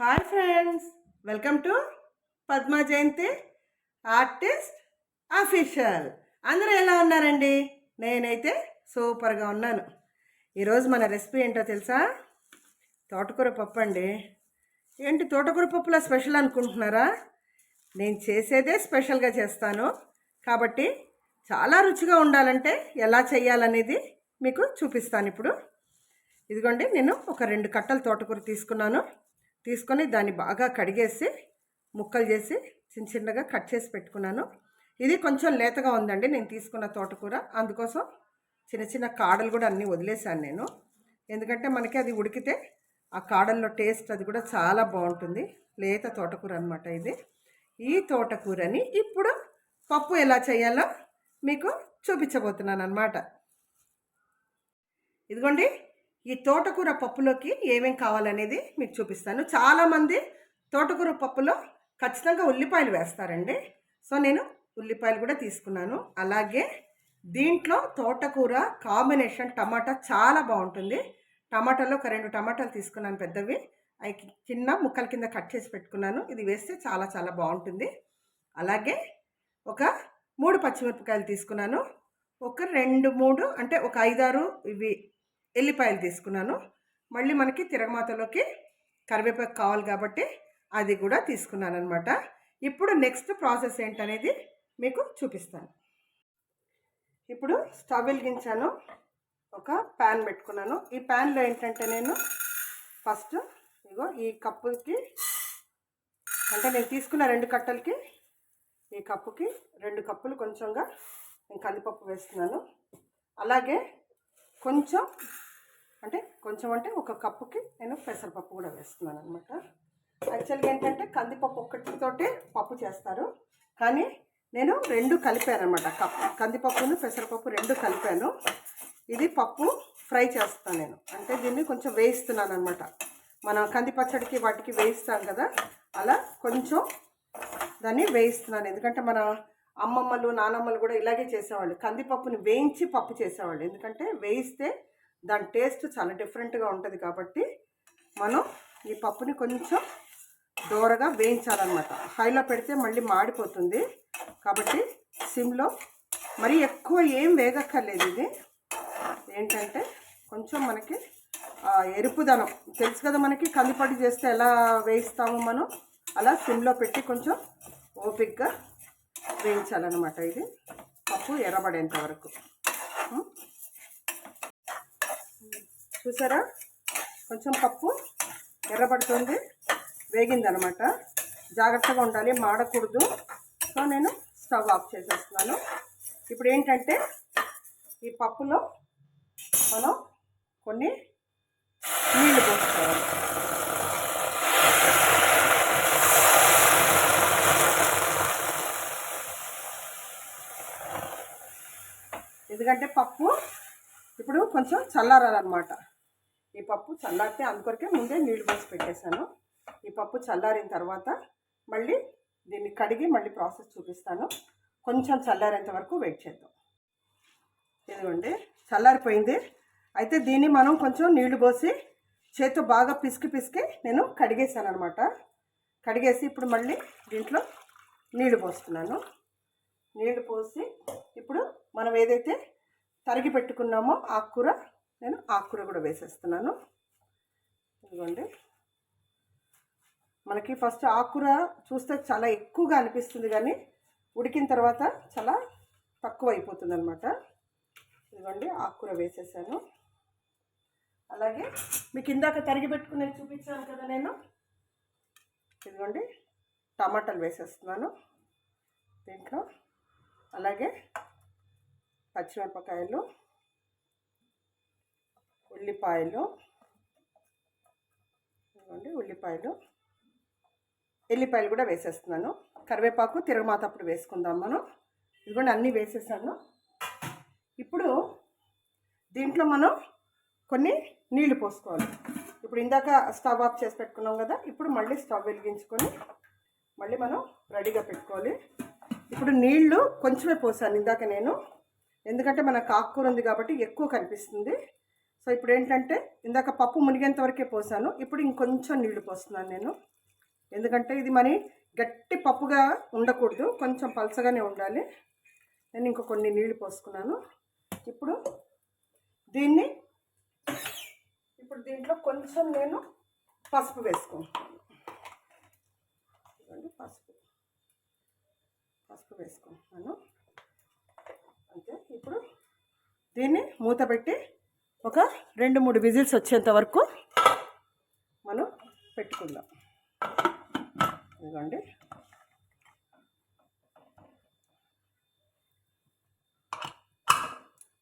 Hi friends, welcome to Padma Jayanthi artist official. అందరూ ఎలా ఉన్నారండి? నేనైతే సూపర్గా ఉన్నాను. ఈరోజు మన రెసిపీ ఏంటో తెలుసా? తోటకూర పప్పు అండి. ఏంటి తోటకూర పప్పులో స్పెషల్ అనుకుంటున్నారా? నేను చేసేదే స్పెషల్గా చేస్తాను కాబట్టి చాలా రుచిగా ఉండాలంటే ఎలా చేయాలనేది మీకు చూపిస్తాను ఇప్పుడు. ఇదిగోండి, నేను ఒక 2 కట్టలు తోటకూర తీసుకొని దాన్ని బాగా కడిగేసి ముక్కలు చేసి చిన్న చిన్నగా కట్ చేసి పెట్టుకున్నాను. ఇది కొంచెం లేతగా ఉందండి నేను తీసుకున్న తోటకూర, అందుకోసం చిన్న చిన్న కాడలు కూడా అన్నీ వదిలేశాను నేను. ఎందుకంటే మనకి అది ఉడికితే ఆ కాడల్లో టేస్ట్ అది కూడా చాలా బాగుంటుంది. లేత తోటకూర అనమాట ఇది. ఈ తోటకూరని ఇప్పుడు పప్పు ఎలా చేయాలో మీకు చూపించబోతున్నాను అనమాట. ఇదిగోండి, ఈ తోటకూర పప్పులోకి ఏమేం కావాలనేది మీకు చూపిస్తాను. చాలామంది తోటకూర పప్పులో ఖచ్చితంగా ఉల్లిపాయలు వేస్తారండి. సో నేను ఉల్లిపాయలు కూడా తీసుకున్నాను. అలాగే దీంట్లో తోటకూర కాంబినేషన్ టమాటా చాలా బాగుంటుంది. టమాటాలో ఒక 2 టమాటాలు తీసుకున్నాను పెద్దవి, అవి చిన్న ముక్కల కింద కట్ చేసి పెట్టుకున్నాను. ఇది వేస్తే చాలా చాలా బాగుంటుంది. అలాగే ఒక 3 పచ్చిమిరపకాయలు తీసుకున్నాను. ఒక 2-3 అంటే ఒక 5-6 ఇవి ఎల్లిపాయలు తీసుకున్నాను. మళ్ళీ మనకి తిరగమాతలోకి కరివేపాకు కావాలి కాబట్టి అది కూడా తీసుకున్నాను అనమాట. ఇప్పుడు నెక్స్ట్ ప్రాసెస్ ఏంటనేది మీకు చూపిస్తాను. ఇప్పుడు స్టవ్ వెలిగించాను, ఒక ప్యాన్ పెట్టుకున్నాను. ఈ ప్యాన్లో ఏంటంటే నేను ఫస్ట్ ఇగో ఈ కప్పుకి, అంటే నేను తీసుకున్న 2 కట్టలకి ఈ కప్పుకి 2 కప్పులు కొంచెంగా నేను కందిపప్పు వేస్తున్నాను. అలాగే కొంచెం అంటే ఒక కప్పుకి నేను పెసరపప్పు కూడా వేస్తున్నాను అనమాట. యాక్చువల్గా ఏంటంటే కందిపప్పు ఒక్కటితోటే పప్పు చేస్తారు, కానీ నేను 2 కలిపాను అనమాట. కందిపప్పును పెసరపప్పు 2 కలిపాను. ఇది పప్పు ఫ్రై చేస్తాను నేను, అంటే దీన్ని కొంచెం వేయిస్తున్నాను అనమాట. మనం కంది పచ్చడికి వాటికి వేయిస్తాం కదా, అలా కొంచెం దాన్ని వేయిస్తున్నాను. ఎందుకంటే మన అమ్మమ్మలు నానమ్మలు కూడా ఇలాగే చేసేవాళ్ళు, కందిపప్పుని వేయించి పప్పు చేసేవాళ్ళు. ఎందుకంటే వేయిస్తే దాని టేస్ట్ చాలా డిఫరెంట్గా ఉంటుంది కాబట్టి మనం ఈ పప్పుని కొంచెం దూరగా వేయించాలన్నమాట. హైలో పెడితే మళ్ళీ మాడిపోతుంది కాబట్టి సిమ్లో, మరీ ఎక్కువ ఏం వేగక్కర్లేదు. ఇది ఏంటంటే కొంచెం మనకి ఎరుపుదనం తెలుసు కదా, మనకి కందిపప్పు చేస్తే ఎలా వేయిస్తామో మనం అలా సిమ్లో పెట్టి కొంచెం ఓపిక్గా వేయించాలన్నమాట. ఇది పప్పు ఎర్రబడేంత వరకు. చూసారా, కొంచెం పప్పు ఎర్రబడుతుంది, వేగిందనమాట. జాగ్రత్తగా ఉండాలి, మాడకూడదు. సో నేను స్టవ్ ఆఫ్ చేసేస్తున్నాను. ఇప్పుడు ఏంటంటే ఈ పప్పులో మనం కొన్ని నీళ్లు పోసుకోవాలి. ఎందుకంటే పప్పు ఇప్పుడు కొంచెం చల్లారాలన్నమాట. ఈ పప్పు చల్లారితే అందుకొరకే ముందే నీళ్లు పోసి పెట్టేశాను. ఈ పప్పు చల్లారిన తర్వాత మళ్ళీ దీన్ని కడిగి మళ్ళీ ప్రాసెస్ చూపిస్తాను. కొంచెం చల్లారేంత వరకు వెయిట్ చేద్దాం. ఇదిగోండి, చల్లారిపోయింది. అయితే దీన్ని మనం కొంచెం నీళ్లు పోసి చేతితో బాగా పిసికి నేను కడిగేసాను అనమాట. కడిగేసి ఇప్పుడు మళ్ళీ దీంట్లో నీళ్లు పోస్తున్నాను. నీళ్లు పోసి ఇప్పుడు మనం ఏదైతే తరిగి పెట్టుకున్నామో ఆకుకూర, నేను ఆకుకూర కూడా వేసేస్తున్నాను. ఇదిగోండి, మనకి ఫస్ట్ ఆకుకూర చూస్తే చాలా ఎక్కువగా అనిపిస్తుంది, కానీ ఉడికిన తర్వాత చాలా తక్కువ అయిపోతుంది అనమాట. ఇదిగోండి, ఆకుకూర వేసేసాను. అలాగే మీకు ఇందాక తరిగి పెట్టుకుని చూపించాను కదా నేను, ఇదిగోండి టమాటాలు వేసేస్తున్నాను దీంట్లో. అలాగే పచ్చిమిరపకాయలు, ఉల్లిపాయలు, ఎల్లిపాయలు కూడా వేసేస్తున్నాను. కరివేపాకు తిరగమాత అప్పుడు వేసుకుందాం మనం. ఇదిగోండి అన్నీ వేసేసాను. ఇప్పుడు దీంట్లో మనం కొన్ని నీళ్లు పోసుకోవాలి. ఇప్పుడు ఇందాక స్టవ్ ఆఫ్ చేసి పెట్టుకున్నాం కదా, ఇప్పుడు మళ్ళీ స్టవ్ వెలిగించుకొని మళ్ళీ మనం రెడీగా పెట్టుకోవాలి. ఇప్పుడు నీళ్లు కొంచెమే పోసాను ఇందాక నేను, ఎందుకంటే మన ఆకుకూర ఉంది కాబట్టి ఎక్కువ కనిపిస్తుంది. సో ఇప్పుడు ఏంటంటే ఇందాక పప్పు మునిగేంత వరకే పోసాను, ఇప్పుడు ఇంకొంచెం నీళ్లు పోస్తున్నాను నేను. ఎందుకంటే ఇది మరి గట్టి పప్పుగా ఉండకూడదు, కొంచెం పలచగానే ఉండాలి. నేను ఇంకో కొన్ని నీళ్లు పోసుకున్నాను. ఇప్పుడు దీంట్లో కొంచెం నేను పసుపు వేసుకుంటున్నాను. పసుపు వేసుకుంటున్నాను అంతే. ఇప్పుడు దీన్ని మూత పెట్టి ఒక 2-3 విజిల్స్ వచ్చేంత వరకు మనం పెట్టుకుందాం. ఇదిగోండి,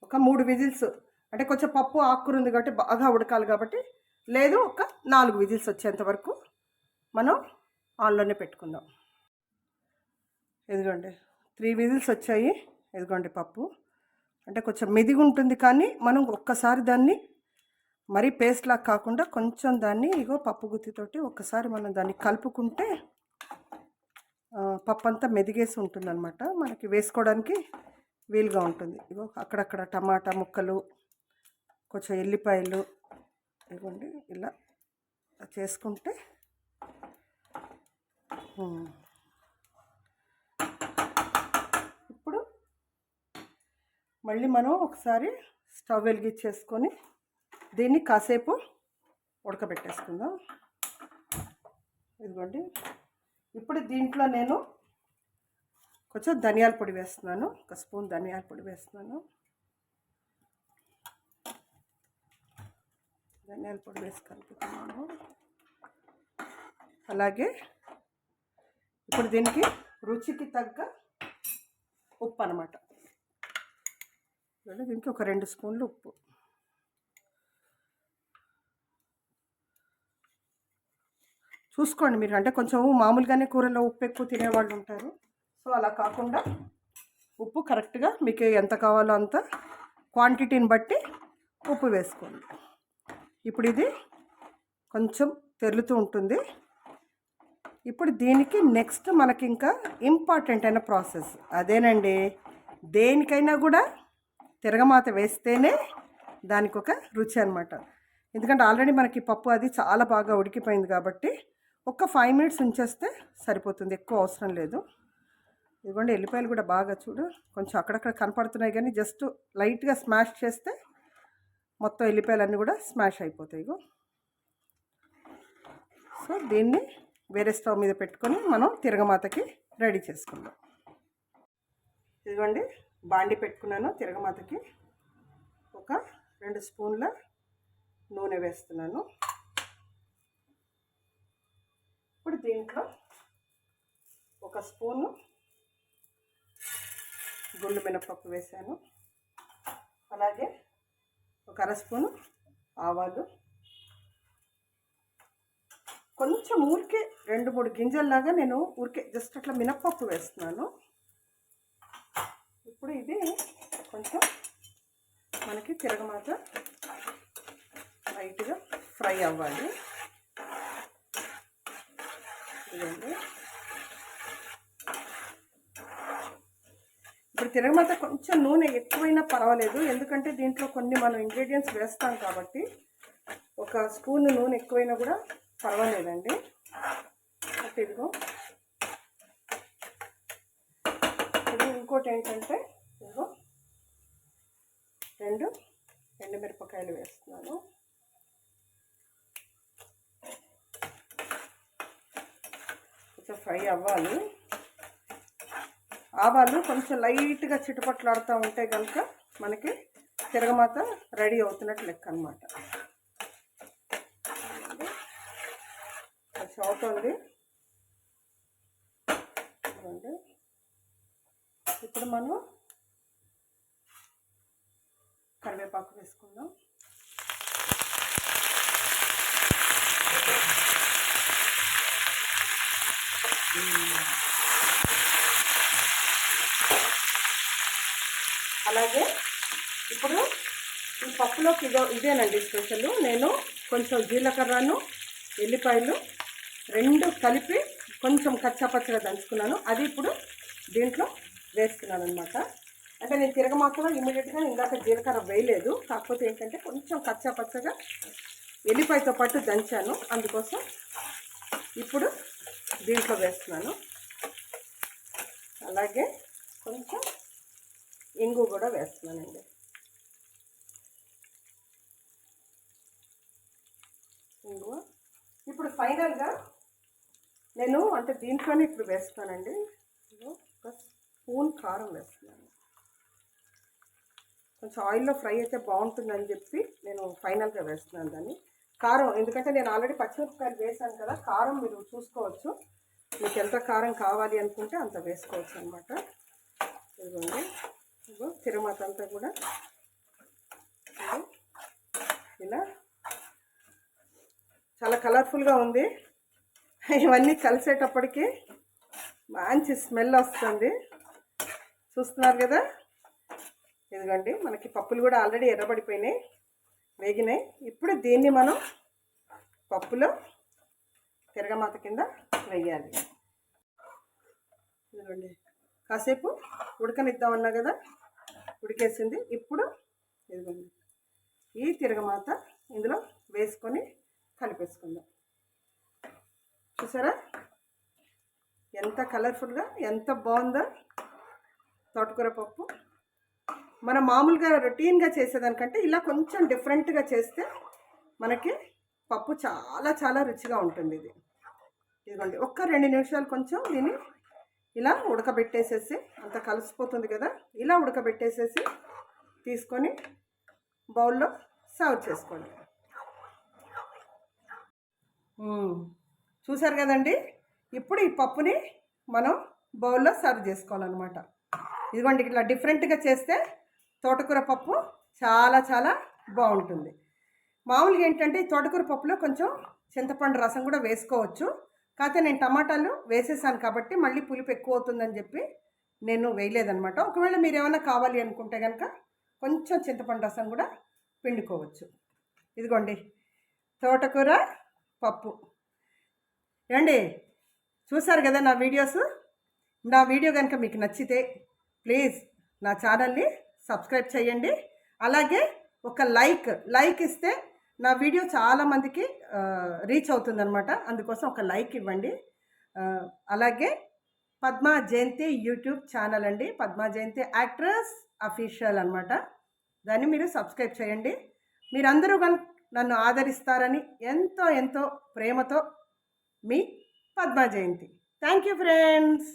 ఒక 3 విజిల్స్ అంటే కొంచెం పప్పు ఆకుకూర ఉంది కాబట్టి బాగా ఉడకాలి కాబట్టి, లేదు ఒక 4 విజిల్స్ వచ్చేంత వరకు మనం ఆన్లోనే పెట్టుకుందాం. ఇదిగోండి 3 విజిల్స్ వచ్చాయి. ఇదిగోండి పప్పు అంటే కొంచెం మెదిగి ఉంటుంది, కానీ మనం ఒక్కసారి దాన్ని మరీ పేస్ట్ లాగా కాకుండా కొంచెం దాన్ని పప్పు గుత్తితోటి ఒక్కసారి మనం దాన్ని కలుపుకుంటే పప్పు అంతా మెదిగేసి ఉంటుందన్నమాట, మనకి వేసుకోవడానికి వీలుగా ఉంటుంది. అక్కడక్కడ టమాటా ముక్కలు, కొంచెం ఎల్లిపాయలు, ఇదిగోండి ఇలా చేసుకుంటే ఇప్పుడు మళ్ళీ మనం ఒకసారి స్టవ్ వెలిగించేసుకొని దీన్ని కాసేపు ఉడకబెట్టేసుకుందాం. ఇదిగోండి, ఇప్పుడు దీంట్లో నేను కొంచెం ధనియాల పొడి వేస్తున్నాను, ఒక స్పూన్ ధనియాల పొడి వేస్తున్నాను. ధనియాల పొడి వేసి కలుపుతున్నాను. అలాగే ఇప్పుడు దీనికి రుచికి తగ్గ ఉప్పు అన్నమాట. దీనికి ఒక 2 స్పూన్లు ఉప్పు. చూసుకోండి మీరు, అంటే కొంచెం మామూలుగానే కూరలో ఉప్పు ఎక్కువ తినేవాళ్ళు ఉంటారు. సో అలా కాకుండా ఉప్పు కరెక్ట్గా మీకు ఎంత కావాలో అంత క్వాంటిటీని బట్టి ఉప్పు వేసుకోండి. ఇప్పుడు ఇది కొంచెం తెరులుతూ ఉంటుంది. ఇప్పుడు దీనికి నెక్స్ట్ మనకి ఇంకా ఇంపార్టెంట్ అయిన ప్రాసెస్ అదేనండి. దేనికైనా కూడా తిరగమాత వేస్తేనే దానికి ఒక రుచి అనమాట. ఎందుకంటే ఆల్రెడీ మనకి పప్పు అది చాలా బాగా ఉడికిపోయింది కాబట్టి ఒక 5 మినిట్స్ ఉంచేస్తే సరిపోతుంది, ఎక్కువ అవసరం లేదు. ఇదిగోండి ఎల్లిపాయలు కూడా బాగా చూడు కొంచెం అక్కడక్కడ కనపడుతున్నాయి, కానీ జస్ట్ లైట్గా స్మాష్ చేస్తే మొత్తం ఎల్లిపాయలన్నీ కూడా స్మాష్ అయిపోతాయి. సో దీన్ని వేరే స్టవ్ మీద పెట్టుకొని మనం తిరగమాతకి రెడీ చేసుకుందాం. ఇదిగోండి బాండి పెట్టుకున్నాను. తిరగమాతకి ఒక 2 స్పూన్ల నూనె వేస్తున్నాను. ఇప్పుడు దీంట్లో ఒక స్పూను గుండు మినపప్పు వేసాను. అలాగే ఒక 1/2 స్పూను ఆవాలు, కొంచెం ఊరికే 2-3 గింజల్లాగా నేను ఊరికే జస్ట్ అట్లా మినపప్పు వేస్తున్నాను. ఇప్పుడు ఇది కొంచెం మనకి తిరగమాత లైట్గా ఫ్రై అవ్వాలి. ఇదండి, ఇప్పుడు తిరగమాత కొంచెం నూనె ఎక్కువైనా పర్వాలేదు, ఎందుకంటే దీంట్లో కొన్ని మనం ఇంగ్రీడియంట్స్ వేస్తాం కాబట్టి 1 స్పూన్ నూనె ఎక్కువైనా కూడా పర్వాలేదండి. ఇదిగో ఇది ఇంకోటి ఏంటంటే ఇదిగో 2 ఎండుమిరపకాయలు వేస్తున్నాను. కొంచెం ఫ్రై అవ్వాలి. ఆవాలు కొంచెం లైట్గా చిటపట్లాడుతూ ఉంటే కనుక మనకి తిరగమాత రెడీ అవుతున్నట్టు లెక్క అన్నమాట. కొంచెం అవుతుంది. ఇప్పుడు మనం కరివేపాకు వేసుకుందాం. అలాగే ఇప్పుడు ఈ పప్పులోకి ఇదేనండి స్పెషల్. నేను కొంచెం జీలకర్రను ఎల్లిపాయలు 2 కలిపి కొంచెం కచ్చాపచ్చగా దంచుకున్నాను, అది ఇప్పుడు దీంట్లో వేస్తున్నాను అనమాట. అంటే నేను తిరగమాతలో ఇమీడియట్గా ఇందాక జీలకర్ర వేయలేదు, కాకపోతే ఏంటంటే కొంచెం కచ్చా పచ్చగా ఎల్లిపాయతో పాటు దంచాను, అందుకోసం ఇప్పుడు దీంట్లో వేస్తున్నాను. అలాగే కొంచెం ఇంగు కూడా వేస్తున్నానండి. ఇంగు ఇప్పుడు ఫైనల్గా నేను అంటే దీంట్లోనే ఇప్పుడు వేస్తానండి. ఒక స్పూన్ కారం వేస్తున్నాను. కొంచెం ఆయిల్లో ఫ్రై అయితే బాగుంటుందని చెప్పి నేను ఫైనల్గా వేస్తున్నాను దాన్ని. కారం ఎందుకంటే నేను ఆల్రెడీ పచ్చిమిరపకాయలు వేసాను కదా, కారం మీరు చూసుకోవచ్చు, మీకు ఎంత కారం కావాలి అనుకుంటే అంత వేసుకోవచ్చు అనమాట. ఇదిగోండి, ఇదిగో తిరుమత అంతా కూడా ఇలా చాలా కలర్ఫుల్గా ఉంది. ఇవన్నీ కలిసేటప్పటికి మంచి స్మెల్ వస్తుంది, చూస్తున్నారు కదా. ఇదిగోండి, మనకి పప్పులు కూడా ఆల్రెడీ ఎర్రబడిపోయినాయి, వేగినాయి. ఇప్పుడు దీన్ని మనం పప్పులో తిరగమాత కింద వేయాలి. ఇదిగోండి, కాసేపు ఉడకనిద్దామన్నా కదా, ఉడికేసింది. ఇప్పుడు ఇదిగోండి ఈ తిరగమాత ఇందులో వేసుకొని కలిపేసుకుందాం. చూసారా ఎంత కలర్ఫుల్గా, ఎంత బాగుందో తోటకూర పప్పు. మనం మామూలుగా రొటీన్గా చేసేదానికంటే ఇలా కొంచెం డిఫరెంట్గా చేస్తే మనకి పప్పు చాలా చాలా రుచిగా ఉంటుంది. ఇది ఇదిగోండి, ఒక్క 2 నిమిషాలు కొంచెం దీన్ని ఇలా ఉడకబెట్టేసేసి, అంత కలిసిపోతుంది కదా, ఇలా ఉడకబెట్టేసేసి తీసుకొని బౌల్లో సర్వ్ చేసుకోండి. చూసారు కదండి, ఇప్పుడు ఈ పప్పుని మనం బౌల్లో సర్వ్ చేసుకోవాలన్నమాట. ఇదిగోండి, ఇట్లా డిఫరెంట్గా చేస్తే తోటకూర పప్పు చాలా చాలా బాగుంటుంది. మామూలుగా ఏంటంటే ఈ తోటకూర పప్పులో కొంచెం చింతపండు రసం కూడా వేసుకోవచ్చు, కాకపోతే నేను టమాటాలు వేసేసాను కాబట్టి మళ్ళీ పులుపు ఎక్కువ అవుతుందని చెప్పి నేను వేయలేదనమాట. ఒకవేళ మీరు ఏమైనా కావాలి అనుకుంటే కనుక కొంచెం చింతపండు రసం కూడా పిండుకోవచ్చు. ఇదిగోండి తోటకూర పప్పు. ఏమండి, చూసారు కదా నా వీడియోస్. నా వీడియో కనుక మీకు నచ్చితే ప్లీజ్ నా ఛానల్ని సబ్స్క్రైబ్ చేయండి. అలాగే ఒక లైక్ ఇస్తే నా వీడియో చాలామందికి రీచ్ అవుతుందన్నమాట, అందుకోసం ఒక లైక్ ఇవ్వండి. అలాగే పద్మా జయంతి యూట్యూబ్ ఛానల్ అండి, పద్మా జయంతి యాక్ట్రెస్ అఫీషియల్ అనమాట, దాన్ని మీరు సబ్స్క్రైబ్ చేయండి. మీరందరూ నన్ను ఆదరిస్తారని ఎంతో ఎంతో ప్రేమతో మీ Padma Jayanthi. Thank you friends.